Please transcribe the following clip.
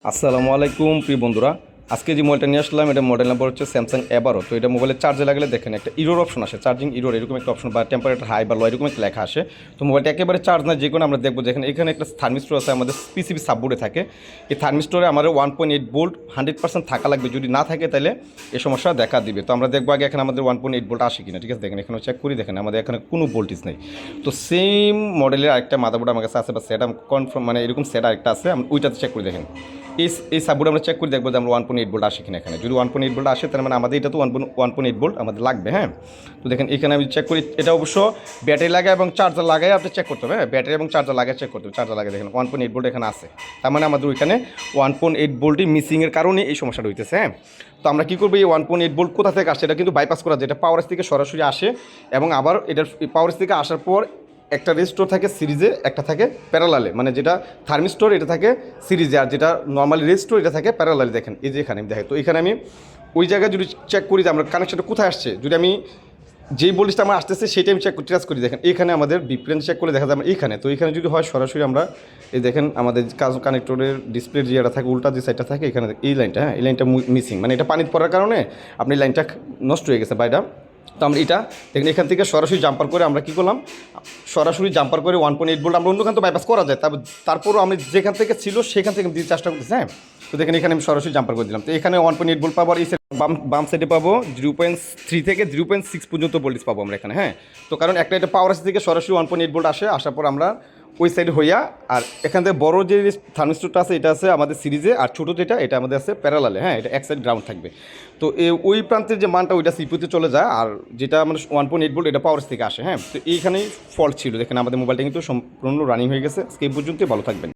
আসসালামু আলাইকুম প্রিয় বন্ধুরা, আজকে যে মোবাইলটা নিয়ে আসলাম এটা মডেল নাম্বার হচ্ছে স্যামসাং এবারো। তো এটা মোবাইলে চার্জে লাগালে দেখেন একটা ইরোর অপশন আসে, চার্জিং ইরোর এরকম একটা অপশন বা টেম্পারেচার হাই বা লো এরকম একটা লেখা আসে। তো মোবাইলটা একেবারে চার্জ না, যে কোনো আমরা দেখবো যেখানে এখানে একটা থার্মিস্টোর আছে আমাদের পিসিবি সাববোর্ডে থাকে। এই থার্মিস্টোরে আমাদের 1.8 ভোল্ট 100% থাকা লাগবে, যদি না থাকে তাহলে এই সমস্যা দেখা দিবে। তো আমরা দেখবো আগে এখানে আমাদের 1.8 ভোল্ট আসে কিনা। ঠিক আছে, দেখেন এখানে চেক করি, দেখেন আমাদের এখানে কোনো ভোল্টেজ নেই। তো সেম মডেলের আরেকটা মাদারবোর্ড আমার কাছে আছে বা সেট কনফার্ম মানে এরকম সেট আরেকটা আছে, আমি ওইটাতে চেক করে দেখেন এই সাববোর্ডে আমরা চেক করে দেখবো যে আমরা 1.8 ভোল্ট আসে কিনা। এখানে যদি 1.8 ভোল্ট আসে তার মানে আমাদের এটা তো 1.8 ভোল্ট আমাদের লাগবে। হ্যাঁ, তো দেখেন এখানে আমি চেক করি, এটা অবশ্য ব্যাটারি লাগায় এবং চার্জার লাগায় আপনি চেক করতে হবে। হ্যাঁ, ব্যাটারি এবং চার্জার লাগায় চেক করতে হবে। চার্জার লাগায় দেখেন 1.8 ভোল্ট এখানে আছে, তার মানে আমাদের ওইখানে 1.8 ভোল্টই মিসিংয়ের কারণে এই সমস্যাটা হইতেছে। হ্যাঁ, তো আমরা কী করবো, এই 1.8 ভোল্ট কোথা থেকে আসছে এটা কিন্তু বাইপাস করা যায়, এটা পাওয়ার থেকে সরাসরি আসে এবং আবার এটার পাওয়ার থেকে আসার পর একটা রেজিস্টর থাকে সিরিজে, একটা থাকে প্যারালালে, মানে যেটা থার্মিস্টর এটা থাকে সিরিজে আর যেটা নর্মালি রেজিস্টর এটা থাকে প্যারালালে। দেখেন এই যে এখানে আমি দেখেন, তো এখানে আমি ওই জায়গায় যদি চেক করি যে আমরা কানেকশনটা কোথায় আসছে, যদি আমি যেই ভোল্টেজটা আমার আসতেছে সেটা আমি চেক ট্রেস করি, দেখেন এখানে আমাদের ডিফারেন্স চেক করে দেখা যায় আমরা এইখানে। তো এইখানে যদি হয় সরাসরি আমরা এই দেখেন আমাদের কানেক্টরের ডিসপ্লে যেটা থাকে উল্টা যে সাইডটা থাকে এখানে এই লাইনটা, হ্যাঁ এই লাইনটা মিসিং, মানে এটা পানিতে পড়ার কারণে আপনি লাইনটা নষ্ট হয়ে গেছে বাইটা। তো আমরা এটা দেখেন এখান থেকে সরাসরি জাম্পার করে আমরা কী করলাম, সরাসরি জাম্পার করে 1.8 ভোল্ট আমরা অন্যখান তো বাইপাস করা যায়, তারপরও আমি যেখান থেকে ছিল সেখান থেকে দিতে চেষ্টা করতেছি। হ্যাঁ, তো দেখেন এখানে আমি সরাসরি জাম্পার করে দিলাম, তো এখানে 1.8 ভোল্ট পাবো আর এই বাম সাইডে পাবো 0.3 থেকে 0.6 পর্যন্ত ভোল্টেজ পাবো আমরা এখানে। হ্যাঁ, তো কারণ একটা এটা পাওয়ার থেকে সরাসরি 1.8 ভোল্ট আসার পর আমরা ওই সাইড হইয়া আর এখান থেকে বড়ো যে থার্মিস্টরটা আছে এটা আছে আমাদের সিরিজে, আর ছোটো যেটা এটা আমাদের আছে প্যারালালে। হ্যাঁ, এটা এক সাইড গ্রাউন্ড থাকবে। তো ওই প্রান্তের যে মানটা ওইটা সিপিউতে চলে যায়, আর যেটা মানে 1.8 ভোল্ট এটা পাওয়ার থেকে আসে। হ্যাঁ, তো এইখানেই ফল্ট ছিল। দেখেন আমাদের মোবাইলটা কিন্তু সম্পূর্ণ রানিং হয়ে গেছে। আজকে এই পর্যন্তই, ভালো থাকবেন।